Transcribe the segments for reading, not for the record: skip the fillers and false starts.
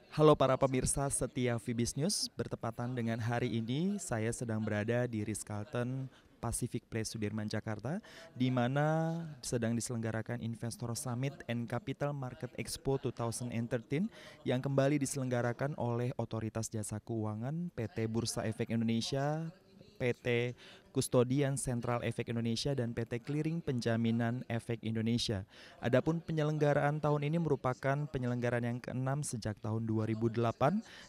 Halo para pemirsa setia Vibis News, bertepatan dengan hari ini saya sedang berada di Ritz-Carlton Pacific Place Sudirman, Jakarta, di mana sedang diselenggarakan Investor Summit and Capital Market Expo 2013 yang kembali diselenggarakan oleh Otoritas Jasa Keuangan, PT Bursa Efek Indonesia, PT Kustodian Sentral Efek Indonesia, dan PT Clearing Penjaminan Efek Indonesia. Adapun penyelenggaraan tahun ini merupakan penyelenggaraan yang ke-6 sejak tahun 2008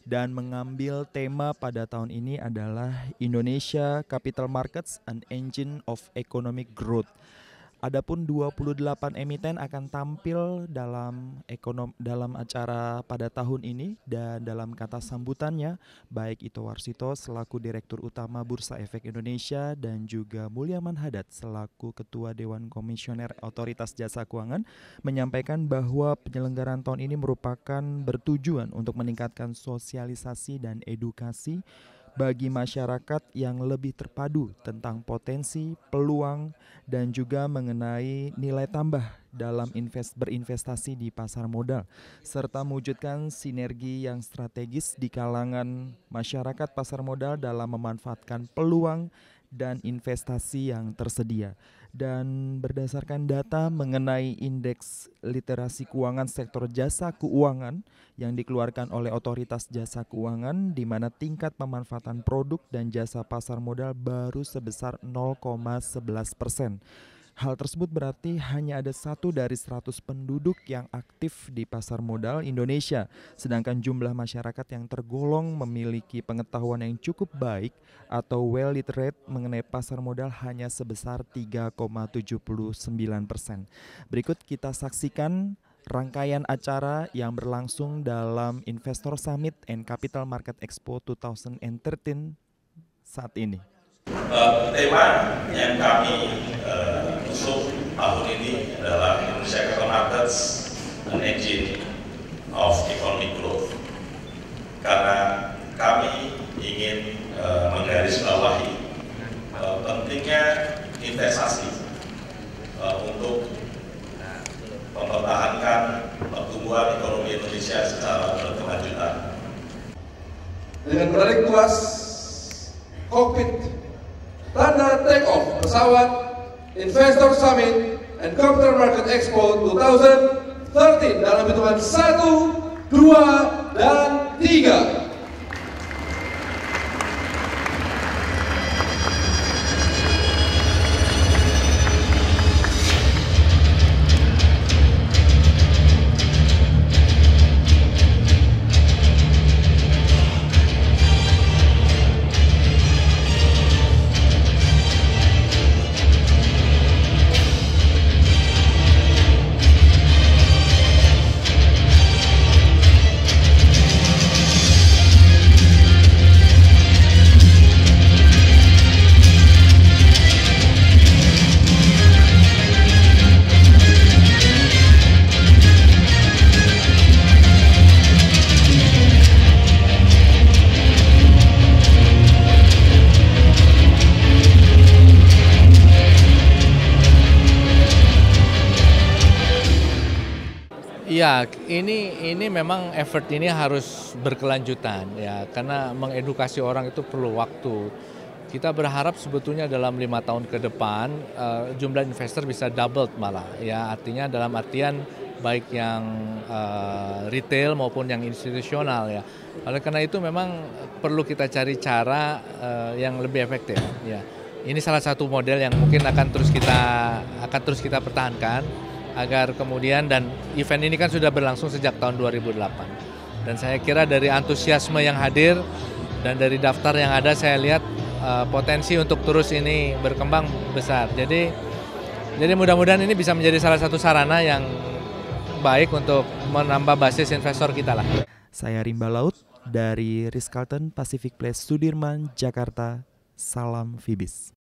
dan mengambil tema pada tahun ini adalah Indonesia Capital Markets, an Engine of Economic Growth. Adapun 28 emiten akan tampil dalam acara pada tahun ini, dan dalam kata sambutannya baik Ito Warsito selaku Direktur Utama Bursa Efek Indonesia dan juga Mulyaman Hadad selaku Ketua Dewan Komisioner Otoritas Jasa Keuangan menyampaikan bahwa penyelenggaraan tahun ini merupakan bertujuan untuk meningkatkan sosialisasi dan edukasi bagi masyarakat yang lebih terpadu tentang potensi, peluang, dan juga mengenai nilai tambah dalam berinvestasi di pasar modal, serta mewujudkan sinergi yang strategis di kalangan masyarakat pasar modal dalam memanfaatkan peluang dan investasi yang tersedia. Dan berdasarkan data mengenai indeks literasi keuangan sektor jasa keuangan yang dikeluarkan oleh Otoritas Jasa Keuangan, di mana tingkat pemanfaatan produk dan jasa pasar modal baru sebesar 0,11%. Hal tersebut berarti hanya ada 1 dari 100 penduduk yang aktif di pasar modal Indonesia, sedangkan jumlah masyarakat yang tergolong memiliki pengetahuan yang cukup baik atau well literate mengenai pasar modal hanya sebesar 3,79%. Berikut kita saksikan rangkaian acara yang berlangsung dalam Investor Summit and Capital Market Expo 2013 saat ini. Tema yang kami usung tahun ini adalah Indonesia Capital Markets, an Engine of Economic Growth. Karena kami ingin menggarisbawahi pentingnya investasi untuk mempertahankan pertumbuhan ekonomi Indonesia secara berkelanjutan. Dengan menarik tuas kokpit tanda take off pesawat Investor Summit and Capital Market Expo 2013 dalam hitungan 1, 2, dan 3. Ya, ini memang effort ini harus berkelanjutan ya, karena mengedukasi orang itu perlu waktu. Kita berharap sebetulnya dalam 5 tahun ke depan jumlah investor bisa double malah ya, artinya dalam artian baik yang retail maupun yang institusional ya. Oleh karena itu memang perlu kita cari cara yang lebih efektif ya. Ini salah satu model yang mungkin akan terus kita pertahankan agar kemudian, dan event ini kan sudah berlangsung sejak tahun 2008. Dan saya kira dari antusiasme yang hadir dan dari daftar yang ada, saya lihat potensi untuk terus ini berkembang besar. Jadi mudah-mudahan ini bisa menjadi salah satu sarana yang baik untuk menambah basis investor kita lah. Saya Rimba Laut dari Ritz-Carlton Pacific Place Sudirman, Jakarta. Salam Vibis.